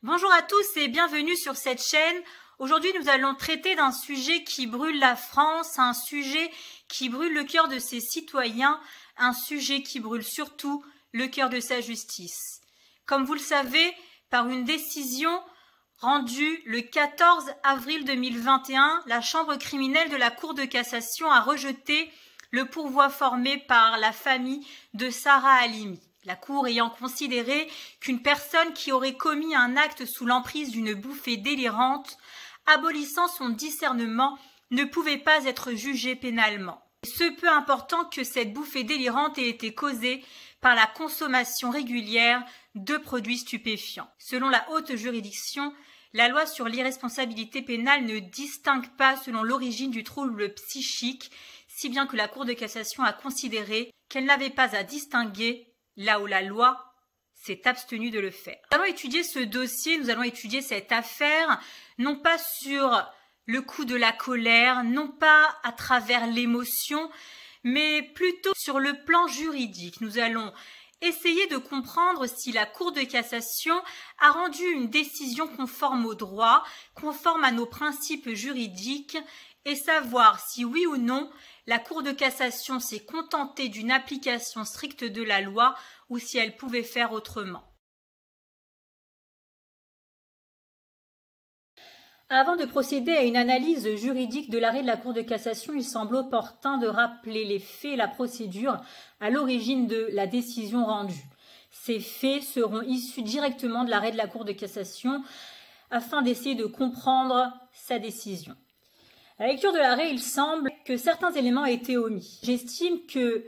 Bonjour à tous et bienvenue sur cette chaîne. Aujourd'hui, nous allons traiter d'un sujet qui brûle la France, un sujet qui brûle le cœur de ses citoyens, un sujet qui brûle surtout le cœur de sa justice. Comme vous le savez, par une décision rendue le 14 avril 2021, la Chambre criminelle de la Cour de cassation a rejeté le pourvoi formé par la famille de Sarah Halimi. La Cour ayant considéré qu'une personne qui aurait commis un acte sous l'emprise d'une bouffée délirante, abolissant son discernement, ne pouvait pas être jugée pénalement. Ce peu important que cette bouffée délirante ait été causée par la consommation régulière de produits stupéfiants. Selon la haute juridiction, la loi sur l'irresponsabilité pénale ne distingue pas selon l'origine du trouble psychique, si bien que la Cour de cassation a considéré qu'elle n'avait pas à distinguer là où la loi s'est abstenue de le faire. Nous allons étudier ce dossier, nous allons étudier cette affaire, non pas sur le coup de la colère, non pas à travers l'émotion, mais plutôt sur le plan juridique. Nous allons essayer de comprendre si la Cour de cassation a rendu une décision conforme au droit, conforme à nos principes juridiques, et savoir si oui ou non la Cour de cassation s'est contentée d'une application stricte de la loi ou si elle pouvait faire autrement. Avant de procéder à une analyse juridique de l'arrêt de la Cour de cassation, il semble opportun de rappeler les faits et la procédure à l'origine de la décision rendue. Ces faits seront issus directement de l'arrêt de la Cour de cassation afin d'essayer de comprendre sa décision. À la lecture de l'arrêt, il semble que certains éléments aient été omis. J'estime que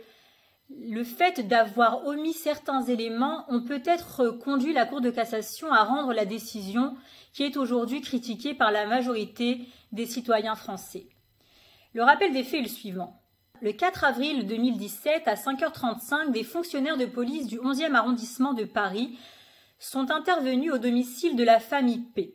le fait d'avoir omis certains éléments ont peut-être conduit la Cour de cassation à rendre la décision qui est aujourd'hui critiquée par la majorité des citoyens français. Le rappel des faits est le suivant. Le 4 avril 2017, à 5h35, des fonctionnaires de police du 11e arrondissement de Paris sont intervenus au domicile de la famille P.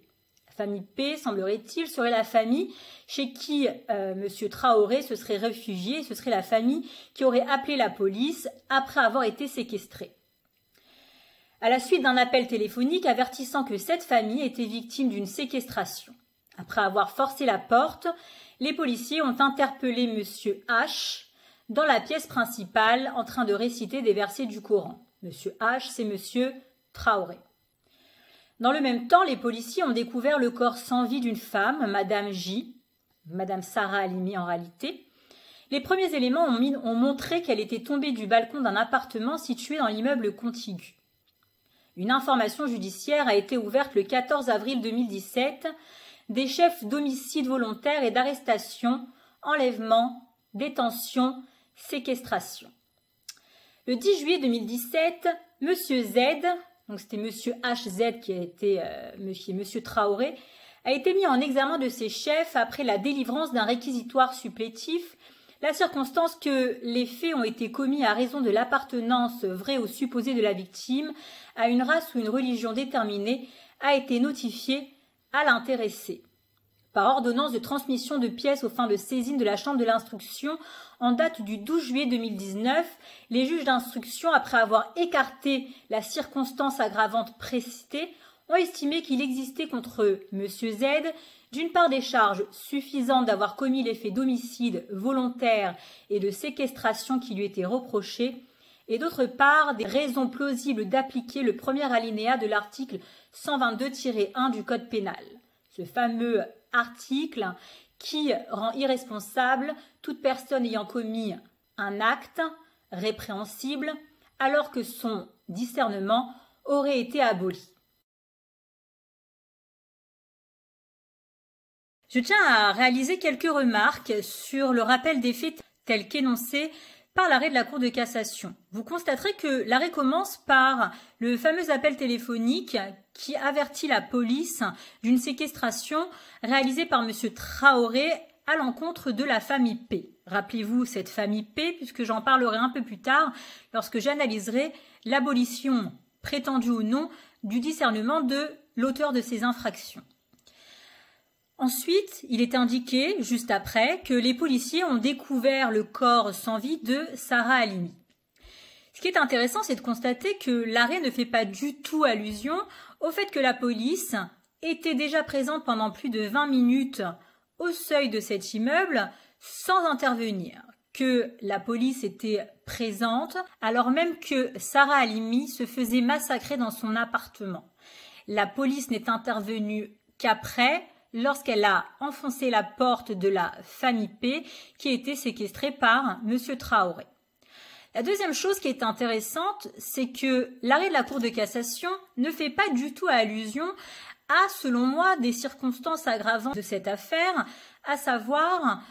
La famille P, semblerait-il, serait la famille chez qui M. Traoré se serait réfugié. Ce serait la famille qui aurait appelé la police après avoir été séquestrée. À la suite d'un appel téléphonique avertissant que cette famille était victime d'une séquestration. Après avoir forcé la porte, les policiers ont interpellé M. H dans la pièce principale en train de réciter des versets du Coran. M. H, c'est M. Traoré. Dans le même temps, les policiers ont découvert le corps sans vie d'une femme, Madame J, Madame Sarah Halimi en réalité. Les premiers éléments ont montré qu'elle était tombée du balcon d'un appartement situé dans l'immeuble contigu. Une information judiciaire a été ouverte le 14 avril 2017 des chefs d'homicide volontaire et d'arrestation, enlèvement, détention, séquestration. Le 10 juillet 2017, M. Z, donc c'était M. HZ qui a été M. Traoré, a été mis en examen de ses chefs après la délivrance d'un réquisitoire supplétif, la circonstance que les faits ont été commis à raison de l'appartenance vraie ou supposée de la victime à une race ou une religion déterminée a été notifiée à l'intéressé. Par ordonnance de transmission de pièces aux fins de saisine de la Chambre de l'instruction, en date du 12 juillet 2019, les juges d'instruction, après avoir écarté la circonstance aggravante précitée, ont estimé qu'il existait contre M. Z, d'une part des charges suffisantes d'avoir commis les faits d'homicide volontaire et de séquestration qui lui étaient reprochés, et d'autre part des raisons plausibles d'appliquer le premier alinéa de l'article 122-1 du Code pénal. Ce fameux article qui rend irresponsable toute personne ayant commis un acte répréhensible alors que son discernement aurait été aboli. Je tiens à réaliser quelques remarques sur le rappel des faits tel qu'énoncé par l'arrêt de la Cour de cassation. Vous constaterez que l'arrêt commence par le fameux appel téléphonique qui avertit la police d'une séquestration réalisée par M. Traoré à l'encontre de la famille P. Rappelez-vous cette famille P, puisque j'en parlerai un peu plus tard lorsque j'analyserai l'abolition, prétendue ou non, du discernement de l'auteur de ces infractions. Ensuite, il est indiqué, juste après, que les policiers ont découvert le corps sans vie de Sarah Halimi. Ce Ce qui est intéressant, c'est de constater que l'arrêt ne fait pas du tout allusion au fait que la police était déjà présente pendant plus de 20 minutes au seuil de cet immeuble sans intervenir, que la police était présente alors même que Sarah Halimi se faisait massacrer dans son appartement. La police n'est intervenue qu'après, lorsqu'elle a enfoncé la porte de la famille P qui a été séquestrée par M. Traoré. La deuxième chose qui est intéressante, c'est que l'arrêt de la Cour de cassation ne fait pas du tout allusion à, selon moi, des circonstances aggravantes de cette affaire, à savoir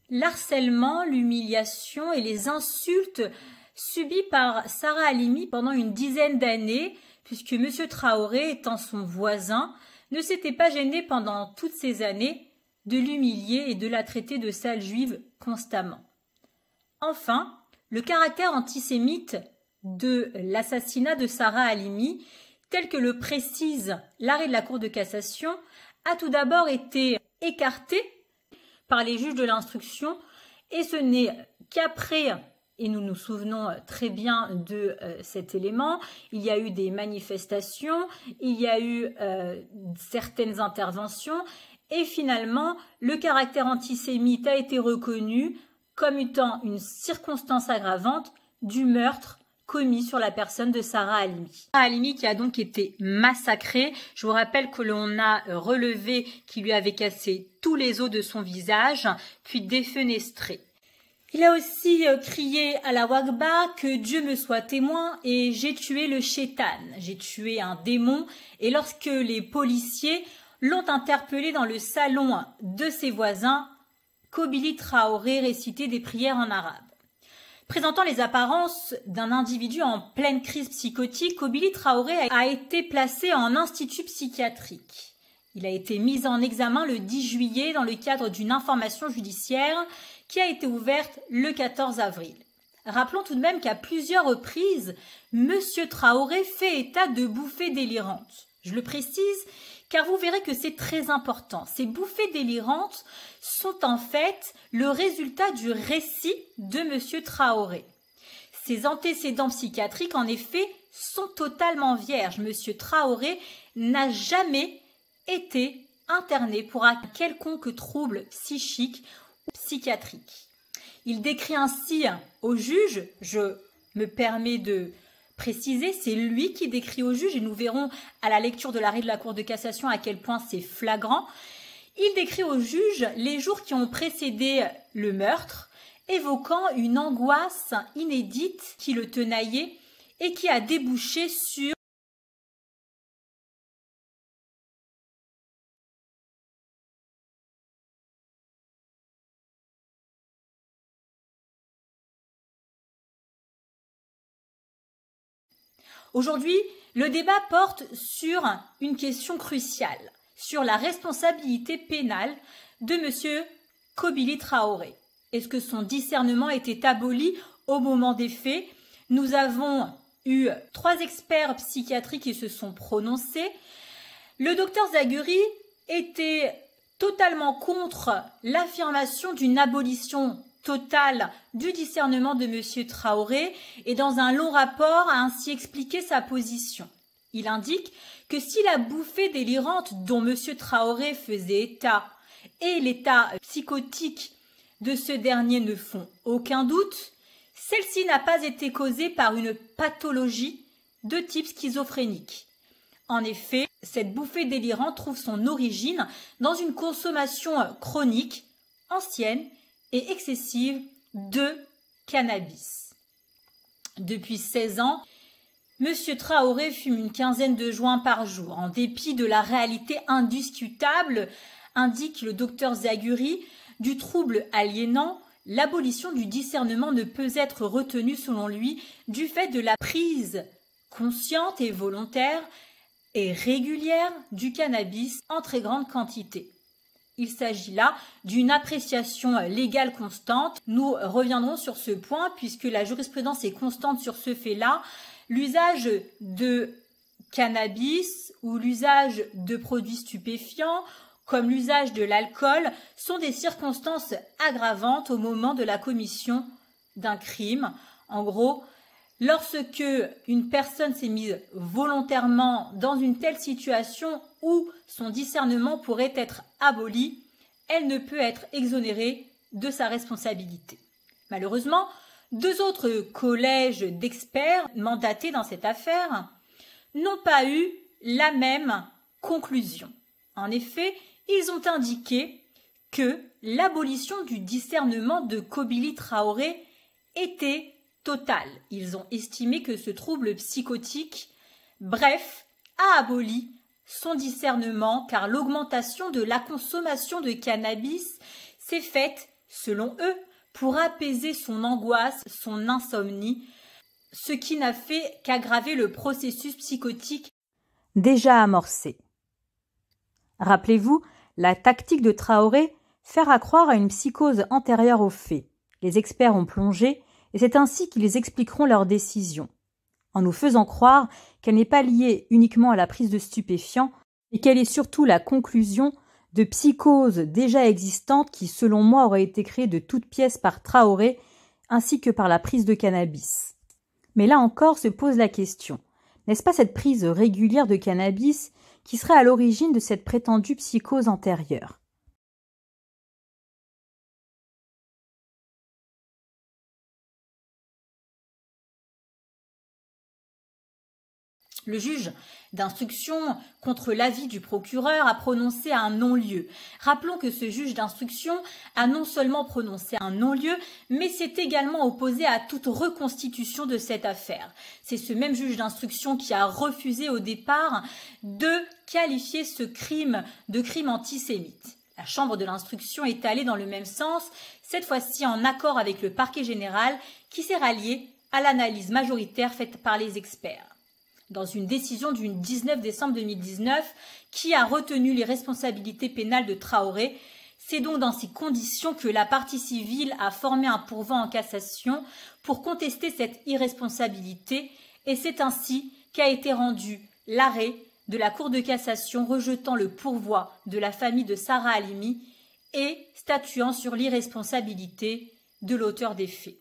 l'harcèlement, l'humiliation et les insultes subies par Sarah Halimi pendant une dizaine d'années, puisque M. Traoré, étant son voisin, ne s'était pas gêné pendant toutes ces années de l'humilier et de la traiter de sale juive constamment. Enfin, le caractère antisémite de l'assassinat de Sarah Halimi, tel que le précise l'arrêt de la Cour de cassation, a tout d'abord été écarté par les juges de l'instruction, et ce n'est qu'après, et nous nous souvenons très bien de cet élément, il y a eu des manifestations, il y a eu certaines interventions, et finalement, le caractère antisémite a été reconnu comme étant une circonstance aggravante du meurtre commis sur la personne de Sarah Halimi. Sarah Halimi qui a donc été massacrée. Je vous rappelle que l'on a relevé qu'il lui avait cassé tous les os de son visage, puis défenestré. Il a aussi crié à la Wakba que Dieu me soit témoin et j'ai tué le Shaitan, j'ai tué un démon. Et lorsque les policiers l'ont interpellé dans le salon de ses voisins, Kobili Traoré récitait des prières en arabe. Présentant les apparences d'un individu en pleine crise psychotique, Kobili Traoré a été placé en institut psychiatrique. Il a été mis en examen le 10 juillet dans le cadre d'une information judiciaire qui a été ouverte le 14 avril. Rappelons tout de même qu'à plusieurs reprises, M. Traoré fait état de bouffées délirantes. Je le précise car vous verrez que c'est très important. Ces bouffées délirantes sont en fait le résultat du récit de M. Traoré. Ses antécédents psychiatriques, en effet, sont totalement vierges. M. Traoré n'a jamais été interné pour un quelconque trouble psychique ou psychiatrique. Il décrit ainsi au juge, je me permets de préciser, c'est lui qui décrit au juge, et nous verrons à la lecture de l'arrêt de la Cour de cassation à quel point c'est flagrant. Il décrit au juge les jours qui ont précédé le meurtre, évoquant une angoisse inédite qui le tenaillait et qui a débouché sur Aujourd'hui, le débat porte sur une question cruciale, sur la responsabilité pénale de M. Kobili Traoré. Est-ce que son discernement était aboli au moment des faits? Nous avons eu 3 experts psychiatriques qui se sont prononcés. Le docteur Zaguri était totalement contre l'affirmation d'une abolition totale du discernement de M. Traoré et dans un long rapport a ainsi expliqué sa position. Il indique que si la bouffée délirante dont M. Traoré faisait état et l'état psychotique de ce dernier ne font aucun doute, celle-ci n'a pas été causée par une pathologie de type schizophrénique. En effet, cette bouffée délirante trouve son origine dans une consommation chronique, ancienne et excessive de cannabis. Depuis 16 ans, M. Traoré fume une quinzaine de joints par jour. En dépit de la réalité indiscutable, indique le docteur Zaguri, du trouble aliénant, l'abolition du discernement ne peut être retenue selon lui du fait de la prise consciente et volontaire et régulière du cannabis en très grande quantité. Il s'agit là d'une appréciation légale constante. Nous reviendrons sur ce point puisque la jurisprudence est constante sur ce fait-là. L'usage de cannabis ou l'usage de produits stupéfiants comme l'usage de l'alcool sont des circonstances aggravantes au moment de la commission d'un crime. En gros, Lorsque une personne s'est mise volontairement dans une telle situation où son discernement pourrait être aboli, elle ne peut être exonérée de sa responsabilité. Malheureusement, 2 autres collèges d'experts mandatés dans cette affaire n'ont pas eu la même conclusion. En effet, ils ont indiqué que l'abolition du discernement de Kobili Traoré était totale. Ils ont estimé que ce trouble psychotique, bref, a aboli son discernement car l'augmentation de la consommation de cannabis s'est faite, selon eux, pour apaiser son angoisse, son insomnie, ce qui n'a fait qu'aggraver le processus psychotique déjà amorcé. Rappelez-vous, la tactique de Traoré, faire accroire à une psychose antérieure aux faits. Les experts ont plongé, et c'est ainsi qu'ils expliqueront leur décision, en nous faisant croire qu'elle n'est pas liée uniquement à la prise de stupéfiants, et qu'elle est surtout la conclusion de psychoses déjà existantes qui, selon moi, auraient été créées de toutes pièces par Traoré, ainsi que par la prise de cannabis. Mais là encore se pose la question, n'est-ce pas cette prise régulière de cannabis qui serait à l'origine de cette prétendue psychose antérieure? Le juge d'instruction, contre l'avis du procureur, a prononcé un non-lieu. Rappelons que ce juge d'instruction a non seulement prononcé un non-lieu, mais s'est également opposé à toute reconstitution de cette affaire. C'est ce même juge d'instruction qui a refusé au départ de qualifier ce crime de crime antisémite. La chambre de l'instruction est allée dans le même sens, cette fois-ci en accord avec le parquet général qui s'est rallié à l'analyse majoritaire faite par les experts. Dans une décision du 19 décembre 2019 qui a retenu les responsabilités pénales de Traoré, c'est donc dans ces conditions que la partie civile a formé un pourvoi en cassation pour contester cette irresponsabilité et c'est ainsi qu'a été rendu l'arrêt de la Cour de cassation rejetant le pourvoi de la famille de Sarah Halimi et statuant sur l'irresponsabilité de l'auteur des faits.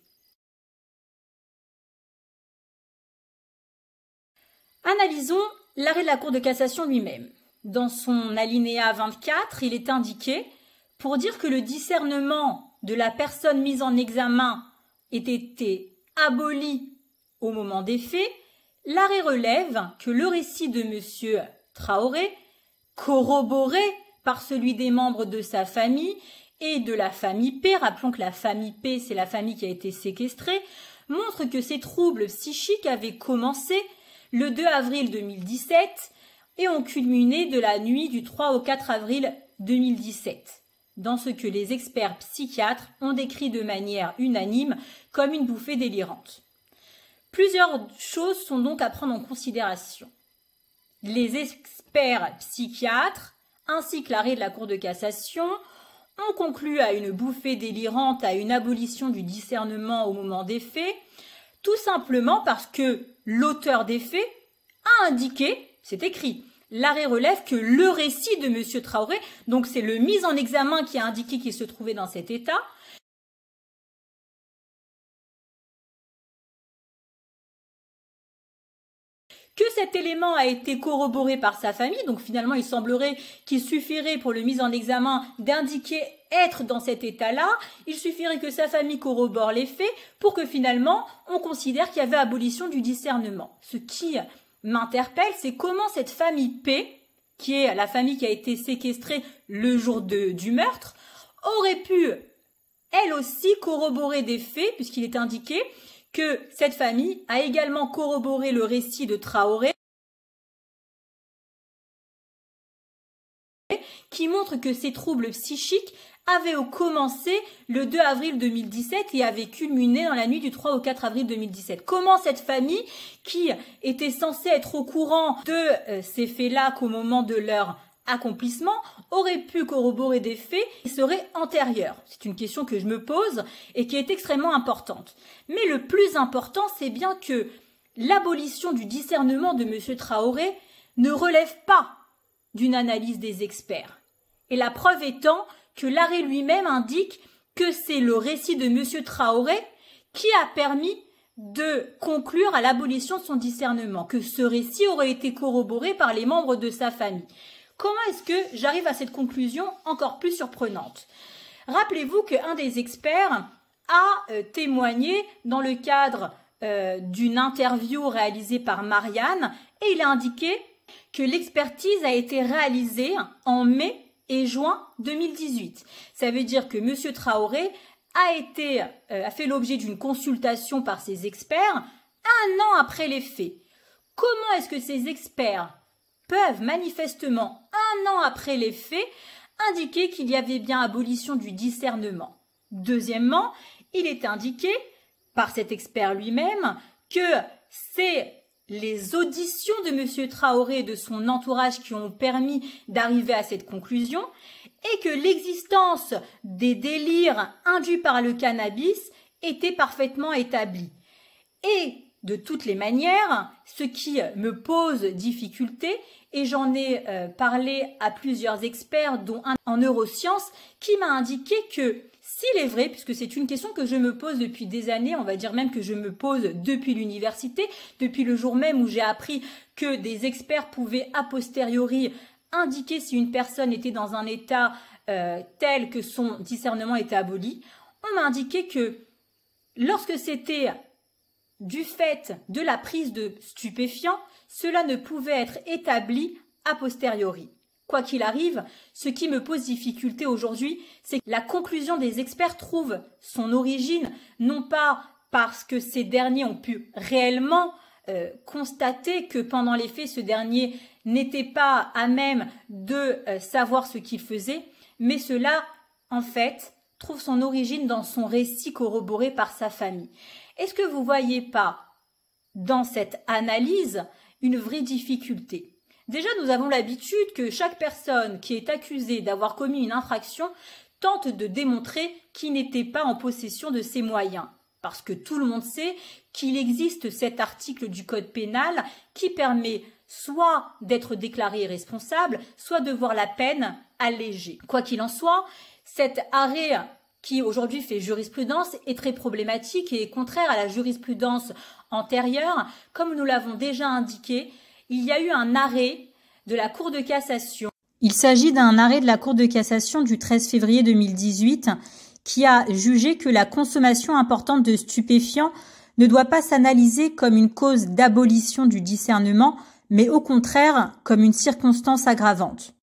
Analysons l'arrêt de la Cour de cassation lui-même. Dans son alinéa 24, il est indiqué « Pour dire que le discernement de la personne mise en examen ait été aboli au moment des faits, l'arrêt relève que le récit de M. Traoré, corroboré par celui des membres de sa famille et de la famille P, rappelons que la famille P, c'est la famille qui a été séquestrée, montre que ces troubles psychiques avaient commencé le 2 avril 2017 et ont culminé de la nuit du 3 au 4 avril 2017, dans ce que les experts psychiatres ont décrit de manière unanime comme une bouffée délirante. Plusieurs choses sont donc à prendre en considération. Les experts psychiatres, ainsi que l'arrêt de la Cour de cassation, ont conclu à une bouffée délirante, à une abolition du discernement au moment des faits, tout simplement parce que l'auteur des faits a indiqué, c'est écrit, l'arrêt relève que le récit de M. Traoré, donc c'est le mis en examen qui a indiqué qu'il se trouvait dans cet état, que cet élément a été corroboré par sa famille, donc finalement il semblerait qu'il suffirait pour le mise en examen d'indiquer être dans cet état-là, il suffirait que sa famille corrobore les faits pour que finalement on considère qu'il y avait abolition du discernement. Ce qui m'interpelle, c'est comment cette famille P, qui est la famille qui a été séquestrée le jour du meurtre, aurait pu elle aussi corroborer des faits, puisqu'il est indiqué que cette famille a également corroboré le récit de Traoré qui montre que ces troubles psychiques avaient commencé le 2 avril 2017 et avaient culminé dans la nuit du 3 au 4 avril 2017. Comment cette famille, qui était censée être au courant de ces faits-là qu'au moment de leur accomplissement, aurait pu corroborer des faits qui seraient antérieurs? C'est une question que je me pose et qui est extrêmement importante. Mais le plus important, c'est bien que l'abolition du discernement de M. Traoré ne relève pas d'une analyse des experts. Et la preuve étant que l'arrêt lui-même indique que c'est le récit de M. Traoré qui a permis de conclure à l'abolition de son discernement, que ce récit aurait été corroboré par les membres de sa famille. Comment est-ce que j'arrive à cette conclusion encore plus surprenante? Rappelez-vous qu'un des experts a témoigné dans le cadre d'une interview réalisée par Marianne et il a indiqué que l'expertise a été réalisée en mai et juin 2018. Ça veut dire que M. Traoré a fait l'objet d'une consultation par ses experts 1 an après les faits. Comment est-ce que ces experts peuvent manifestement 1 an après les faits indiquer qu'il y avait bien abolition du discernement? Deuxièmement, il est indiqué par cet expert lui-même que c'est les auditions de M. Traoré et de son entourage qui ont permis d'arriver à cette conclusion et que l'existence des délires induits par le cannabis était parfaitement établie. Et de toutes les manières, ce qui me pose difficulté, et j'en ai parlé à plusieurs experts, dont un en neurosciences, qui m'a indiqué que s'il est vrai, puisque c'est une question que je me pose depuis des années, on va dire même que je me pose depuis l'université, depuis le jour même où j'ai appris que des experts pouvaient a posteriori indiquer si une personne était dans un état tel que son discernement était aboli, on m'a indiqué que lorsque c'était du fait de la prise de stupéfiants, cela ne pouvait être établi a posteriori. Quoi qu'il arrive, ce qui me pose difficulté aujourd'hui, c'est que la conclusion des experts trouve son origine non pas parce que ces derniers ont pu réellement constater que pendant les faits, ce dernier n'était pas à même de savoir ce qu'il faisait, mais cela, en fait, trouve son origine dans son récit corroboré par sa famille. Est-ce que vous ne voyez pas dans cette analyse une vraie difficulté? Déjà, nous avons l'habitude que chaque personne qui est accusée d'avoir commis une infraction tente de démontrer qu'il n'était pas en possession de ses moyens. Parce que tout le monde sait qu'il existe cet article du Code pénal qui permet soit d'être déclaré irresponsable, soit de voir la peine allégée. Quoi qu'il en soit, cet arrêt qui aujourd'hui fait jurisprudence est très problématique et est contraire à la jurisprudence antérieure. Comme nous l'avons déjà indiqué, il y a eu un arrêt de la Cour de cassation. Il s'agit d'un arrêt de la Cour de cassation du 13 février 2018 qui a jugé que la consommation importante de stupéfiants ne doit pas s'analyser comme une cause d'abolition du discernement, mais au contraire comme une circonstance aggravante.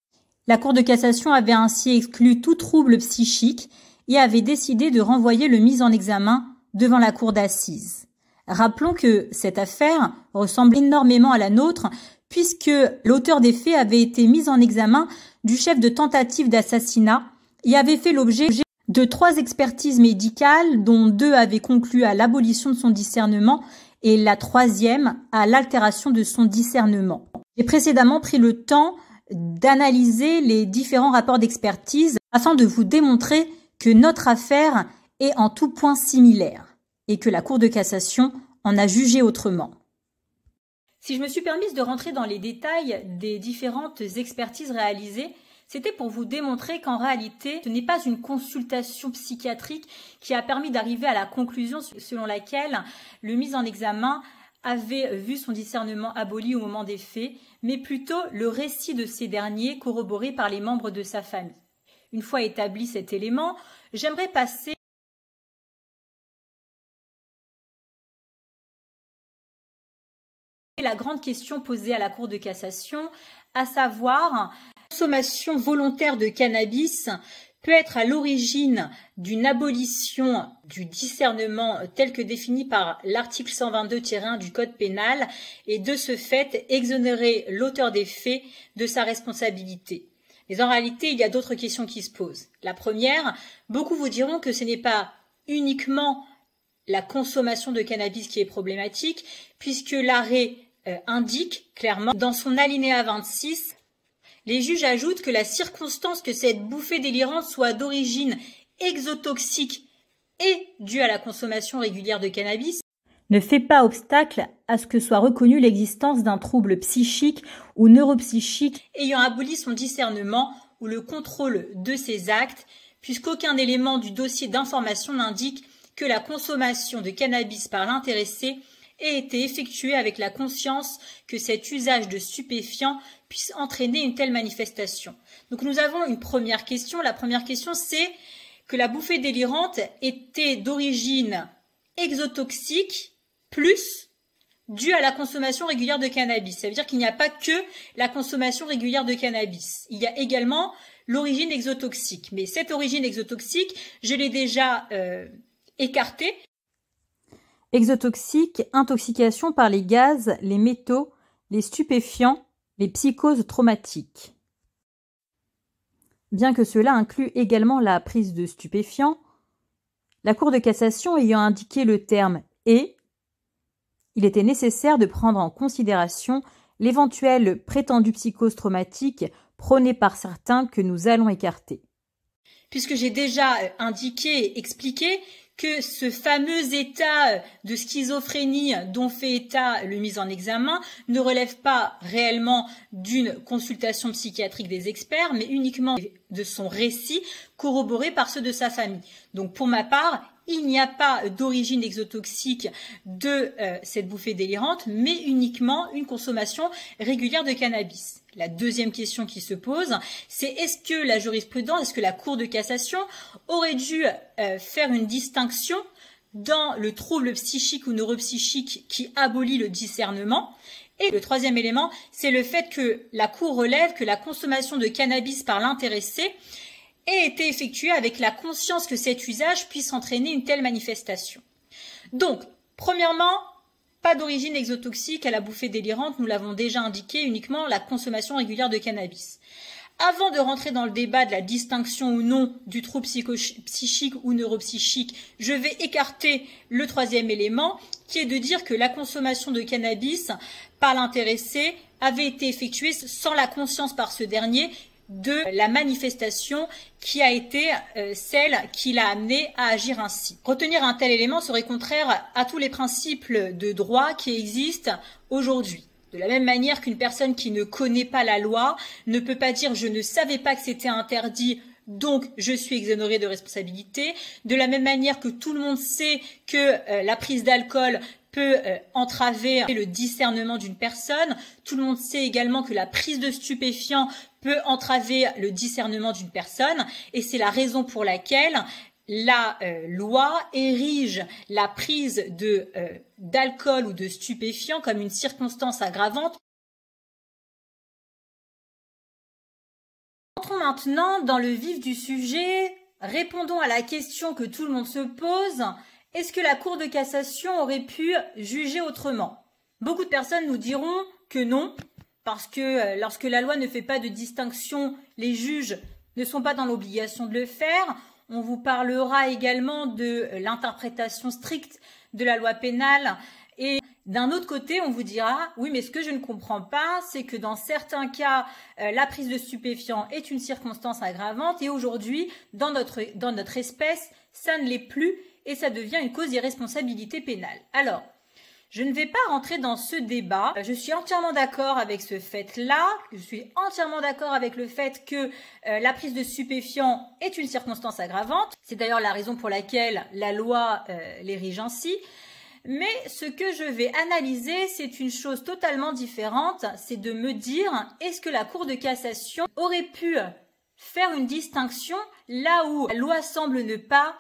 La Cour de cassation avait ainsi exclu tout trouble psychique et avait décidé de renvoyer le mis en examen devant la cour d'assises. Rappelons que cette affaire ressemble énormément à la nôtre puisque l'auteur des faits avait été mis en examen du chef de tentative d'assassinat et avait fait l'objet de 3 expertises médicales dont 2 avaient conclu à l'abolition de son discernement et la 3e à l'altération de son discernement. J'ai précédemment pris le temps d'analyser les différents rapports d'expertise afin de vous démontrer que notre affaire est en tout point similaire et que la Cour de cassation en a jugé autrement. Si je me suis permise de rentrer dans les détails des différentes expertises réalisées, c'était pour vous démontrer qu'en réalité, ce n'est pas une consultation psychiatrique qui a permis d'arriver à la conclusion selon laquelle le mis en examen avait vu son discernement aboli au moment des faits, mais plutôt le récit de ces derniers corroboré par les membres de sa famille. Une fois établi cet élément, j'aimerais passer la grande question posée à la Cour de cassation, à savoir, la consommation volontaire de cannabis peut être à l'origine d'une abolition du discernement tel que défini par l'article 122-1 du Code pénal et de ce fait exonérer l'auteur des faits de sa responsabilité. Mais en réalité, il y a d'autres questions qui se posent. La première, beaucoup vous diront que ce n'est pas uniquement la consommation de cannabis qui est problématique, puisque l'arrêt indique clairement dans son alinéa 26, les juges ajoutent que la circonstance que cette bouffée délirante soit d'origine exotoxique et due à la consommation régulière de cannabis ne fait pas obstacle à ce que soit reconnue l'existence d'un trouble psychique ou neuropsychique ayant aboli son discernement ou le contrôle de ses actes, puisqu'aucun élément du dossier d'information n'indique que la consommation de cannabis par l'intéressé ait été effectuée avec la conscience que cet usage de stupéfiants puisse entraîner une telle manifestation. Donc nous avons une première question. La première question, c'est que la bouffée délirante était d'origine exotoxique plus due à la consommation régulière de cannabis. Ça veut dire qu'il n'y a pas que la consommation régulière de cannabis. Il y a également l'origine exotoxique. Mais cette origine exotoxique, je l'ai déjà écartée. Exotoxique, intoxication par les gaz, les métaux, les stupéfiants, les psychoses traumatiques. Bien que cela inclue également la prise de stupéfiants, la Cour de cassation ayant indiqué le terme « et », il était nécessaire de prendre en considération l'éventuelle prétendue psychose traumatique prônée par certains que nous allons écarter. Puisque j'ai déjà indiqué et expliqué que ce fameux état de schizophrénie dont fait état le mis en examen ne relève pas réellement d'une consultation psychiatrique des experts, mais uniquement de son récit corroboré par ceux de sa famille. Donc pour ma part, il n'y a pas d'origine exotoxique de cette bouffée délirante, mais uniquement une consommation régulière de cannabis. La deuxième question qui se pose, c'est est-ce que la jurisprudence, est-ce que la Cour de cassation aurait dû faire une distinction dans le trouble psychique ou neuropsychique qui abolit le discernement? Et le troisième élément, c'est le fait que la Cour relève que la consommation de cannabis par l'intéressé ait été effectuée avec la conscience que cet usage puisse entraîner une telle manifestation. Donc, premièrement, pas d'origine exotoxique à la bouffée délirante, nous l'avons déjà indiqué, uniquement la consommation régulière de cannabis. Avant de rentrer dans le débat de la distinction ou non du trouble psychique ou neuropsychique, je vais écarter le troisième élément, qui est de dire que la consommation de cannabis par l'intéressé avait été effectuée sans la conscience par ce dernier de la manifestation qui a été celle qui l'a amené à agir ainsi. Retenir un tel élément serait contraire à tous les principes de droit qui existent aujourd'hui. De la même manière qu'une personne qui ne connaît pas la loi ne peut pas dire « je ne savais pas que c'était interdit », donc je suis exonéré de responsabilité. De la même manière que tout le monde sait que la prise d'alcool peut entraver le discernement d'une personne. Tout le monde sait également que la prise de stupéfiants peut entraver le discernement d'une personne. Et c'est la raison pour laquelle la loi érige la prise d'alcool ou de stupéfiants comme une circonstance aggravante. Entrons maintenant dans le vif du sujet. Répondons à la question que tout le monde se pose. Est-ce que la Cour de cassation aurait pu juger autrement? Beaucoup de personnes nous diront que non, parce que lorsque la loi ne fait pas de distinction, les juges ne sont pas dans l'obligation de le faire. On vous parlera également de l'interprétation stricte de la loi pénale. Et d'un autre côté, on vous dira, oui, mais ce que je ne comprends pas, c'est que dans certains cas, la prise de stupéfiants est une circonstance aggravante et aujourd'hui, dans notre espèce, ça ne l'est plus. Et ça devient une cause d'irresponsabilité pénale. Alors, je ne vais pas rentrer dans ce débat. Je suis entièrement d'accord avec ce fait-là. Je suis entièrement d'accord avec le fait que la prise de stupéfiants est une circonstance aggravante. C'est d'ailleurs la raison pour laquelle la loi l'érige ainsi. Mais ce que je vais analyser, c'est une chose totalement différente. C'est de me dire, est-ce que la Cour de cassation aurait pu faire une distinction là où la loi semble ne pas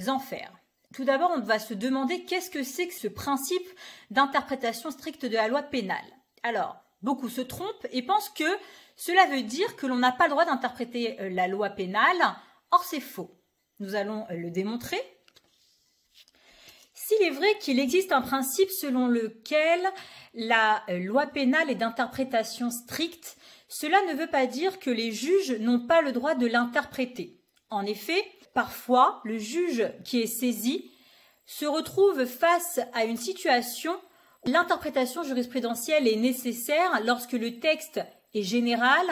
en faire. Tout d'abord, on va se demander qu'est-ce que c'est que ce principe d'interprétation stricte de la loi pénale. Alors, beaucoup se trompent et pensent que cela veut dire que l'on n'a pas le droit d'interpréter la loi pénale. Or, c'est faux. Nous allons le démontrer. S'il est vrai qu'il existe un principe selon lequel la loi pénale est d'interprétation stricte, cela ne veut pas dire que les juges n'ont pas le droit de l'interpréter. En effet, parfois, le juge qui est saisi se retrouve face à une situation où l'interprétation jurisprudentielle est nécessaire lorsque le texte est général,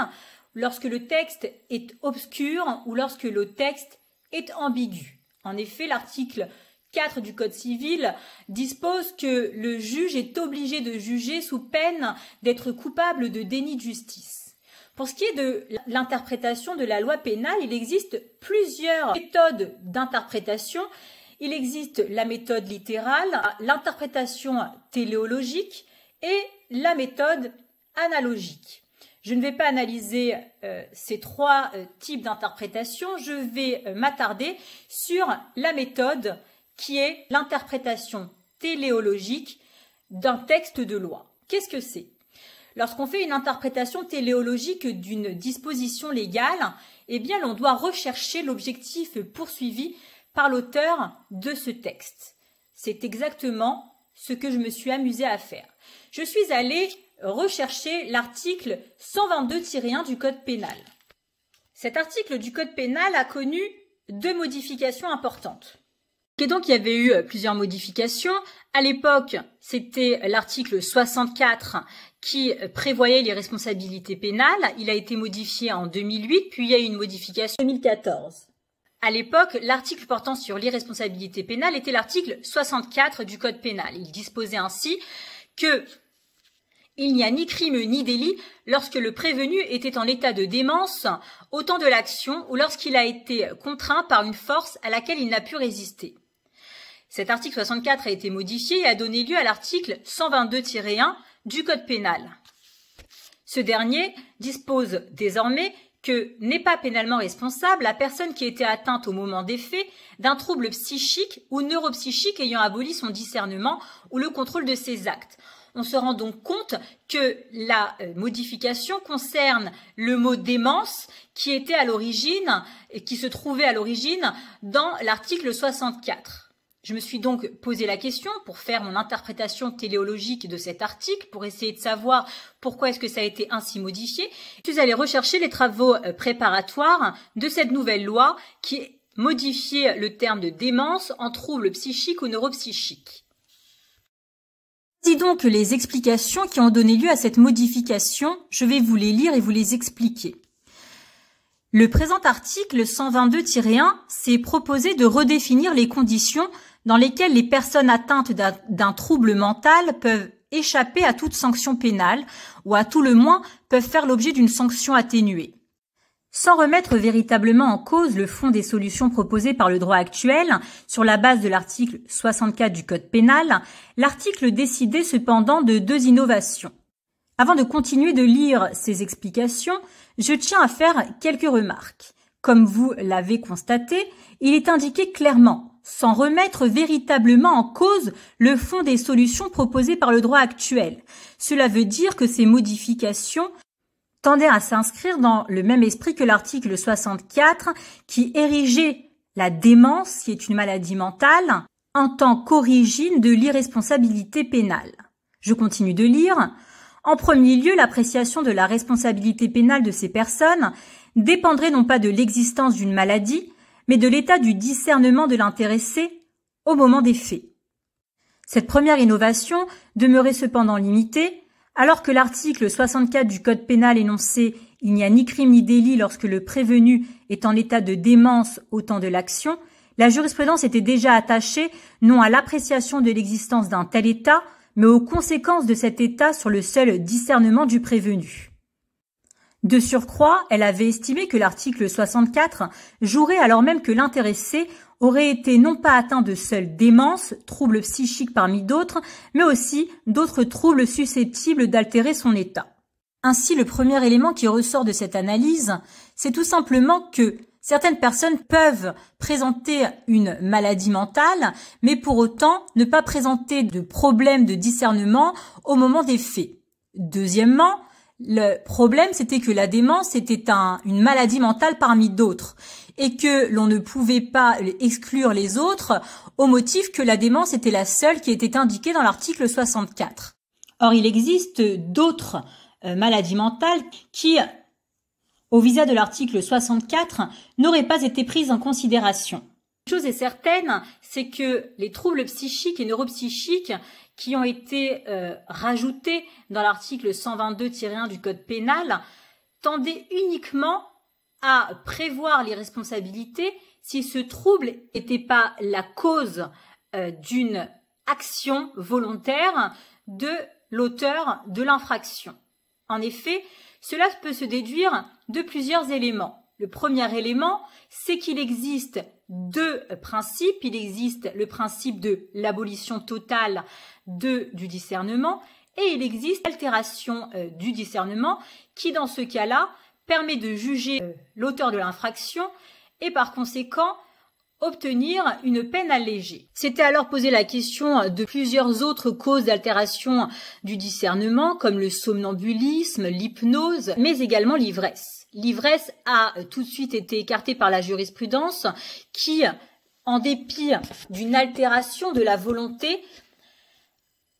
lorsque le texte est obscur ou lorsque le texte est ambigu. En effet, l'article 4 du Code civil dispose que le juge est obligé de juger sous peine d'être coupable de déni de justice. Pour ce qui est de l'interprétation de la loi pénale, il existe plusieurs méthodes d'interprétation Il existe la méthode littérale, l'interprétation téléologique et la méthode analogique. Je ne vais pas analyser ces trois types d'interprétation, je vais m'attarder sur la méthode qui est l'interprétation téléologique d'un texte de loi. Qu'est-ce que c'est? Lorsqu'on fait une interprétation téléologique d'une disposition légale, eh bien, l'on doit rechercher l'objectif poursuivi par l'auteur de ce texte. C'est exactement ce que je me suis amusée à faire. Je suis allée rechercher l'article 122-1 du Code pénal. Cet article du Code pénal a connu deux modifications importantes. Et donc, il y avait eu plusieurs modifications. À l'époque, c'était l'article 64 qui prévoyait les responsabilités pénales. Il a été modifié en 2008, puis il y a eu une modification en 2014. À l'époque, l'article portant sur l'irresponsabilité pénale était l'article 64 du Code pénal. Il disposait ainsi que il n'y a ni crime ni délit lorsque le prévenu était en état de démence au temps de l'action ou lorsqu'il a été contraint par une force à laquelle il n'a pu résister. Cet article 64 a été modifié et a donné lieu à l'article 122-1 du Code pénal. Ce dernier dispose désormais que n'est pas pénalement responsable la personne qui était atteinte au moment des faits d'un trouble psychique ou neuropsychique ayant aboli son discernement ou le contrôle de ses actes. On se rend donc compte que la modification concerne le mot démence qui était à l'origine, qui se trouvait à l'origine dans l'article 64. Je me suis donc posé la question pour faire mon interprétation téléologique de cet article, pour essayer de savoir pourquoi est-ce que ça a été ainsi modifié. Je suis allée rechercher les travaux préparatoires de cette nouvelle loi qui modifiait le terme de démence en trouble psychique ou neuropsychique. Voici donc les explications qui ont donné lieu à cette modification. Je vais vous les lire et vous les expliquer. Le présent article 122-1 s'est proposé de redéfinir les conditions dans lesquelles les personnes atteintes d'un trouble mental peuvent échapper à toute sanction pénale ou à tout le moins peuvent faire l'objet d'une sanction atténuée. Sans remettre véritablement en cause le fond des solutions proposées par le droit actuel sur la base de l'article 64 du Code pénal, l'article décidait cependant de deux innovations. Avant de continuer de lire ces explications, je tiens à faire quelques remarques. Comme vous l'avez constaté, il est indiqué clairement, sans remettre véritablement en cause le fond des solutions proposées par le droit actuel. Cela veut dire que ces modifications tendaient à s'inscrire dans le même esprit que l'article 64 qui érigeait la démence, qui est une maladie mentale, en tant qu'origine de l'irresponsabilité pénale. Je continue de lire. En premier lieu, l'appréciation de la responsabilité pénale de ces personnes dépendrait non pas de l'existence d'une maladie, mais de l'état du discernement de l'intéressé au moment des faits. Cette première innovation demeurait cependant limitée, alors que l'article 64 du Code pénal énonçait « Il n'y a ni crime ni délit lorsque le prévenu est en état de démence au temps de l'action », la jurisprudence était déjà attachée non à l'appréciation de l'existence d'un tel état, mais aux conséquences de cet état sur le seul discernement du prévenu. De surcroît, elle avait estimé que l'article 64 jouerait alors même que l'intéressé aurait été non pas atteint de seule démence, trouble psychique parmi d'autres, mais aussi d'autres troubles susceptibles d'altérer son état. Ainsi, le premier élément qui ressort de cette analyse, c'est tout simplement que certaines personnes peuvent présenter une maladie mentale, mais pour autant ne pas présenter de problème de discernement au moment des faits. Deuxièmement, le problème, c'était que la démence était une maladie mentale parmi d'autres et que l'on ne pouvait pas exclure les autres au motif que la démence était la seule qui était indiquée dans l'article 64. Or, il existe d'autres maladies mentales qui, au visa de l'article 64, n'auraient pas été prises en considération. Une chose est certaine, c'est que les troubles psychiques et neuropsychiques qui ont été rajoutés dans l'article 122-1 du Code pénal tendaient uniquement à prévoir les responsabilités si ce trouble n'était pas la cause d'une action volontaire de l'auteur de l'infraction. En effet, cela peut se déduire de plusieurs éléments. Le premier élément, c'est qu'il existe deux principes. Il existe le principe de l'abolition totale du discernement et il existe l'altération du discernement qui, dans ce cas-là, permet de juger l'auteur de l'infraction et par conséquent obtenir une peine allégée. S'était alors posé la question de plusieurs autres causes d'altération du discernement comme le somnambulisme, l'hypnose, mais également l'ivresse. L'ivresse a tout de suite été écartée par la jurisprudence qui, en dépit d'une altération de la volonté,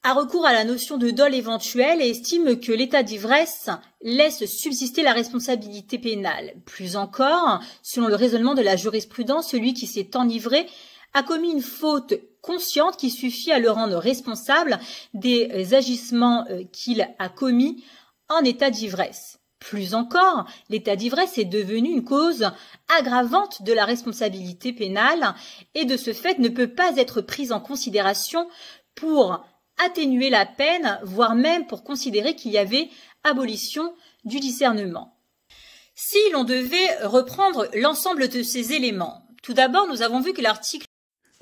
a recours à la notion de dol éventuel et estime que l'état d'ivresse laisse subsister la responsabilité pénale. Plus encore, selon le raisonnement de la jurisprudence, celui qui s'est enivré a commis une faute consciente qui suffit à le rendre responsable des agissements qu'il a commis en état d'ivresse. Plus encore, l'état d'ivresse est devenu une cause aggravante de la responsabilité pénale et de ce fait ne peut pas être prise en considération pour atténuer la peine, voire même pour considérer qu'il y avait abolition du discernement. Si l'on devait reprendre l'ensemble de ces éléments, tout d'abord nous avons vu que l'article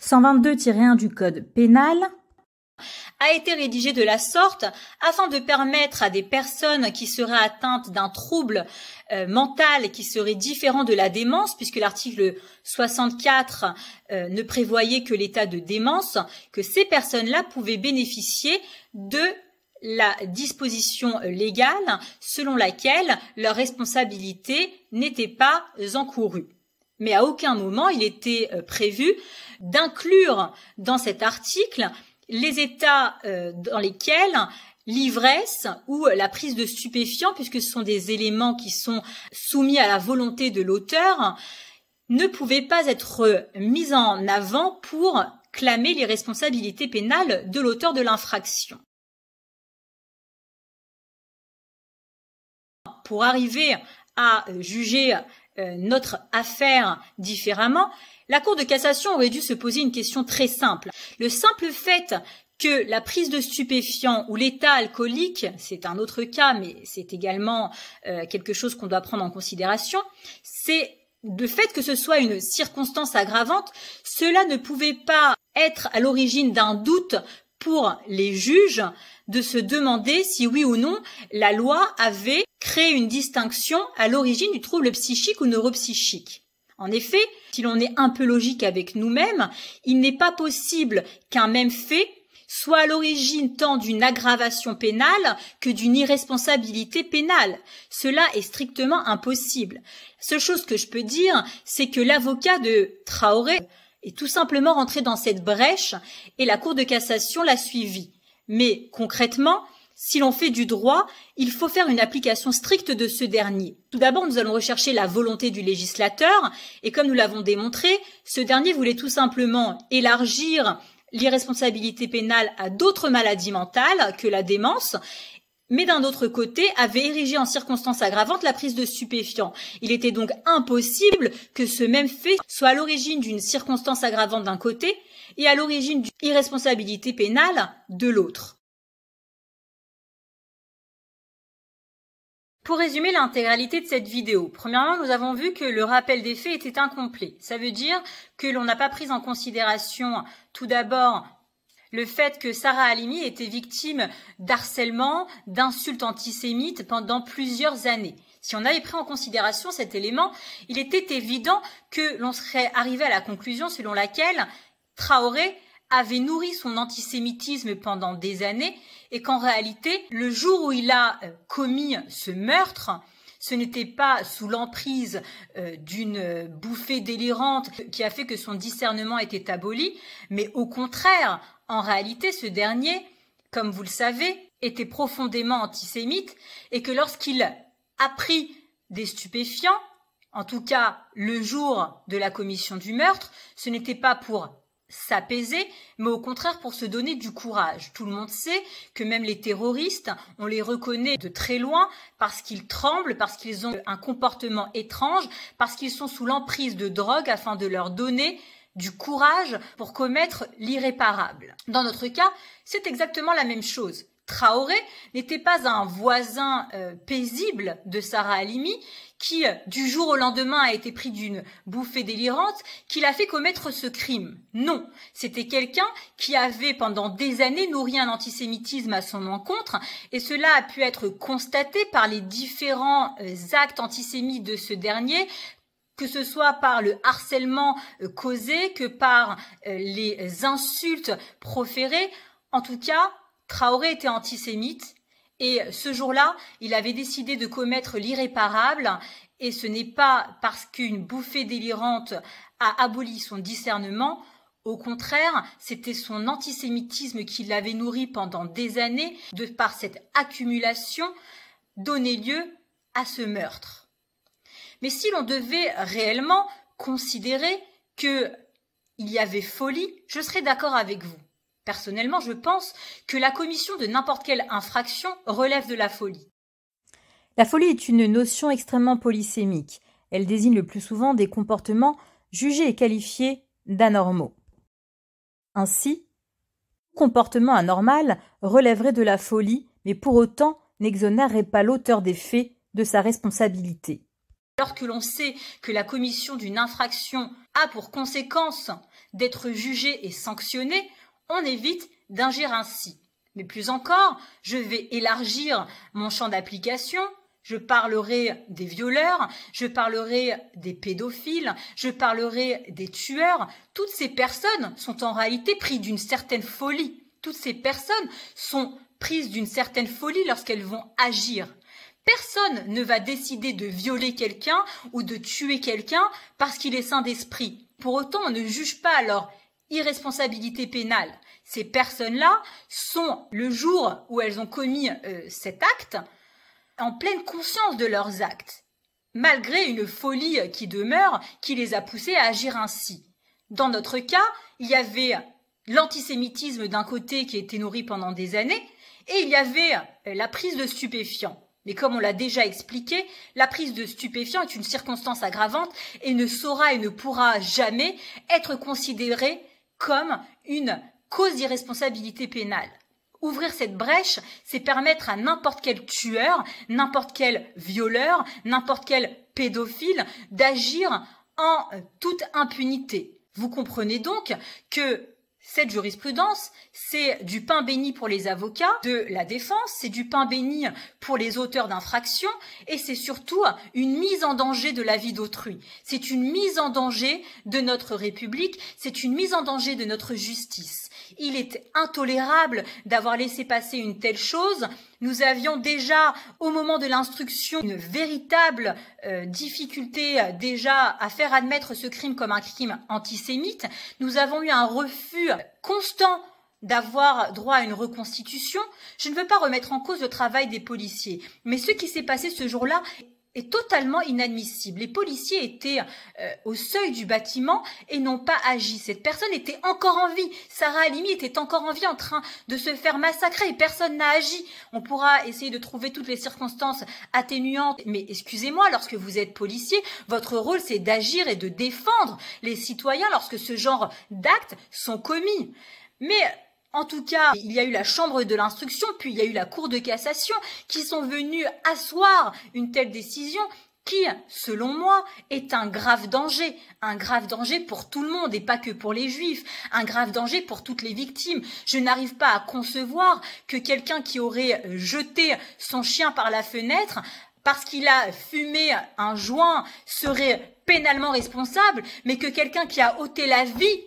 122-1 du Code pénal a été rédigé de la sorte afin de permettre à des personnes qui seraient atteintes d'un trouble mental qui serait différent de la démence, puisque l'article 64 ne prévoyait que l'état de démence, que ces personnes-là pouvaient bénéficier de la disposition légale selon laquelle leur responsabilité n'était pas encourue. Mais à aucun moment il était prévu d'inclure dans cet article les états dans lesquels l'ivresse ou la prise de stupéfiants, puisque ce sont des éléments qui sont soumis à la volonté de l'auteur, ne pouvaient pas être mis en avant pour clamer l'irresponsabilité pénale de l'auteur de l'infraction. Pour arriver à juger notre affaire différemment, la Cour de cassation aurait dû se poser une question très simple. Le simple fait que la prise de stupéfiants ou l'état alcoolique, c'est un autre cas, mais c'est également quelque chose qu'on doit prendre en considération, c'est le fait que ce soit une circonstance aggravante, cela ne pouvait pas être à l'origine d'un doute pour les juges de se demander si oui ou non la loi avait créé une distinction à l'origine du trouble psychique ou neuropsychique. En effet, si l'on est un peu logique avec nous-mêmes, il n'est pas possible qu'un même fait soit à l'origine tant d'une aggravation pénale que d'une irresponsabilité pénale. Cela est strictement impossible. La seule chose que je peux dire, c'est que l'avocat de Traoré est tout simplement rentré dans cette brèche et la Cour de cassation l'a suivi. Mais concrètement, si l'on fait du droit, il faut faire une application stricte de ce dernier. Tout d'abord, nous allons rechercher la volonté du législateur, et comme nous l'avons démontré, ce dernier voulait tout simplement élargir l'irresponsabilité pénale à d'autres maladies mentales que la démence, mais d'un autre côté, avait érigé en circonstance aggravante la prise de stupéfiants. Il était donc impossible que ce même fait soit à l'origine d'une circonstance aggravante d'un côté et à l'origine d'une irresponsabilité pénale de l'autre. Pour résumer l'intégralité de cette vidéo, premièrement, nous avons vu que le rappel des faits était incomplet. Ça veut dire que l'on n'a pas pris en considération tout d'abord le fait que Sarah Halimi était victime d'harcèlement, d'insultes antisémites pendant plusieurs années. Si on avait pris en considération cet élément, il était évident que l'on serait arrivé à la conclusion selon laquelle Traoré avait nourri son antisémitisme pendant des années et qu'en réalité, le jour où il a commis ce meurtre, ce n'était pas sous l'emprise d'une bouffée délirante qui a fait que son discernement était aboli, mais au contraire, en réalité, ce dernier, comme vous le savez, était profondément antisémite et que lorsqu'il a pris des stupéfiants, en tout cas le jour de la commission du meurtre, ce n'était pas pour s'apaiser, mais au contraire pour se donner du courage. Tout le monde sait que même les terroristes, on les reconnaît de très loin parce qu'ils tremblent, parce qu'ils ont un comportement étrange, parce qu'ils sont sous l'emprise de drogue afin de leur donner du courage pour commettre l'irréparable. Dans notre cas, c'est exactement la même chose. Traoré n'était pas un voisin paisible de Sarah Halimi qui, du jour au lendemain, a été pris d'une bouffée délirante qui l'a fait commettre ce crime. Non, c'était quelqu'un qui avait pendant des années nourri un antisémitisme à son encontre et cela a pu être constaté par les différents actes antisémites de ce dernier, que ce soit par le harcèlement causé, que par les insultes proférées. En tout cas, Traoré était antisémite et ce jour-là, il avait décidé de commettre l'irréparable et ce n'est pas parce qu'une bouffée délirante a aboli son discernement. Au contraire, c'était son antisémitisme qui l'avait nourri pendant des années, de par cette accumulation, donnait lieu à ce meurtre. Mais si l'on devait réellement considérer qu'il y avait folie, je serais d'accord avec vous. Personnellement, je pense que la commission de n'importe quelle infraction relève de la folie. La folie est une notion extrêmement polysémique. Elle désigne le plus souvent des comportements jugés et qualifiés d'anormaux. Ainsi, tout comportement anormal relèverait de la folie, mais pour autant n'exonérerait pas l'auteur des faits de sa responsabilité. Alors que l'on sait que la commission d'une infraction a pour conséquence d'être jugée et sanctionnée, on évite d'agir ainsi. Mais plus encore, je vais élargir mon champ d'application. Je parlerai des violeurs, je parlerai des pédophiles, je parlerai des tueurs. Toutes ces personnes sont en réalité prises d'une certaine folie. Toutes ces personnes sont prises d'une certaine folie lorsqu'elles vont agir. Personne ne va décider de violer quelqu'un ou de tuer quelqu'un parce qu'il est sain d'esprit. Pour autant, on ne juge pas leur irresponsabilité pénale. Ces personnes-là sont, le jour où elles ont commis cet acte, en pleine conscience de leurs actes, malgré une folie qui demeure, qui les a poussées à agir ainsi. Dans notre cas, il y avait l'antisémitisme d'un côté qui était nourri pendant des années, et il y avait la prise de stupéfiants. Mais comme on l'a déjà expliqué, la prise de stupéfiants est une circonstance aggravante et ne saura et ne pourra jamais être considérée comme une cause d'irresponsabilité pénale. Ouvrir cette brèche, c'est permettre à n'importe quel tueur, n'importe quel violeur, n'importe quel pédophile d'agir en toute impunité. Vous comprenez donc que cette jurisprudence, c'est du pain béni pour les avocats de la défense, c'est du pain béni pour les auteurs d'infractions et c'est surtout une mise en danger de la vie d'autrui. C'est une mise en danger de notre République, c'est une mise en danger de notre justice. Il est intolérable d'avoir laissé passer une telle chose. Nous avions déjà, au moment de l'instruction, une véritable difficulté déjà à faire admettre ce crime comme un crime antisémite. Nous avons eu un refus constant d'avoir droit à une reconstitution. Je ne veux pas remettre en cause le travail des policiers, mais ce qui s'est passé ce jour-là est totalement inadmissible. Les policiers étaient au seuil du bâtiment et n'ont pas agi. Cette personne était encore en vie. Sarah Halimi était encore en vie en train de se faire massacrer et personne n'a agi. On pourra essayer de trouver toutes les circonstances atténuantes, mais excusez-moi, lorsque vous êtes policier, votre rôle c'est d'agir et de défendre les citoyens lorsque ce genre d'actes sont commis. Mais en tout cas, il y a eu la chambre de l'instruction, puis il y a eu la cour de cassation qui sont venus asseoir une telle décision qui, selon moi, est un grave danger pour tout le monde et pas que pour les juifs, un grave danger pour toutes les victimes. Je n'arrive pas à concevoir que quelqu'un qui aurait jeté son chien par la fenêtre parce qu'il a fumé un joint serait pénalement responsable, mais que quelqu'un qui a ôté la vie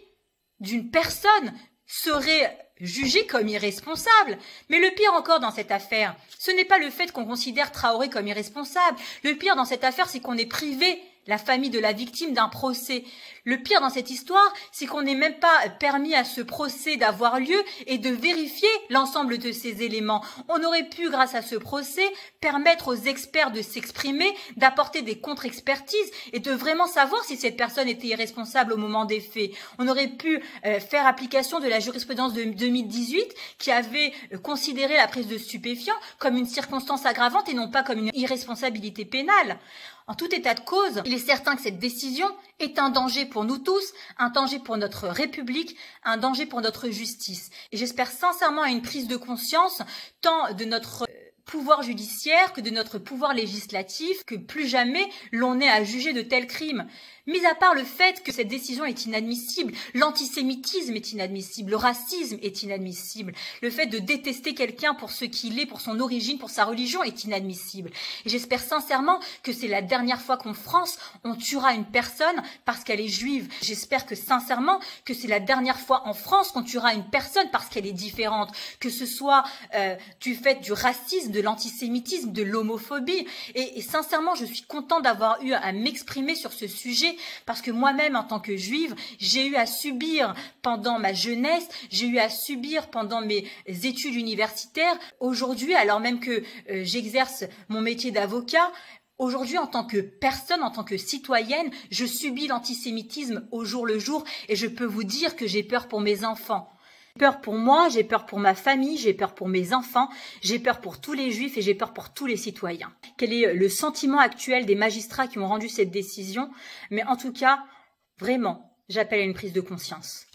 d'une personne serait jugé comme irresponsable. Mais le pire encore dans cette affaire, ce n'est pas le fait qu'on considère Traoré comme irresponsable. Le pire dans cette affaire, c'est qu'on ait privé la famille de la victime d'un procès. Le pire dans cette histoire, c'est qu'on n'ait même pas permis à ce procès d'avoir lieu et de vérifier l'ensemble de ces éléments. On aurait pu, grâce à ce procès, permettre aux experts de s'exprimer, d'apporter des contre-expertises et de vraiment savoir si cette personne était irresponsable au moment des faits. On aurait pu faire application de la jurisprudence de 2018 qui avait considéré la prise de stupéfiants comme une circonstance aggravante et non pas comme une irresponsabilité pénale. En tout état de cause, il est certain que cette décision est un danger pour nous tous, un danger pour notre République, un danger pour notre justice. Et j'espère sincèrement à une prise de conscience tant de notre pouvoir judiciaire que de notre pouvoir législatif, que plus jamais l'on n'ait à juger de tels crimes. Mis à part le fait que cette décision est inadmissible, l'antisémitisme est inadmissible, le racisme est inadmissible, le fait de détester quelqu'un pour ce qu'il est, pour son origine, pour sa religion est inadmissible. Et j'espère sincèrement que c'est la dernière fois qu'en France, on tuera une personne parce qu'elle est juive. J'espère que sincèrement que c'est la dernière fois en France qu'on tuera une personne parce qu'elle est différente, que ce soit du fait du racisme, de l'antisémitisme, de l'homophobie. Et sincèrement, je suis contente d'avoir eu à m'exprimer sur ce sujet parce que moi-même, en tant que juive, j'ai eu à subir pendant ma jeunesse, j'ai eu à subir pendant mes études universitaires. Aujourd'hui, alors même que j'exerce mon métier d'avocat, aujourd'hui, en tant que personne, en tant que citoyenne, je subis l'antisémitisme au jour le jour et je peux vous dire que j'ai peur pour mes enfants. J'ai peur pour moi, j'ai peur pour ma famille, j'ai peur pour mes enfants, j'ai peur pour tous les juifs et j'ai peur pour tous les citoyens. Quel est le sentiment actuel des magistrats qui ont rendu cette décision? Mais en tout cas, vraiment, j'appelle à une prise de conscience.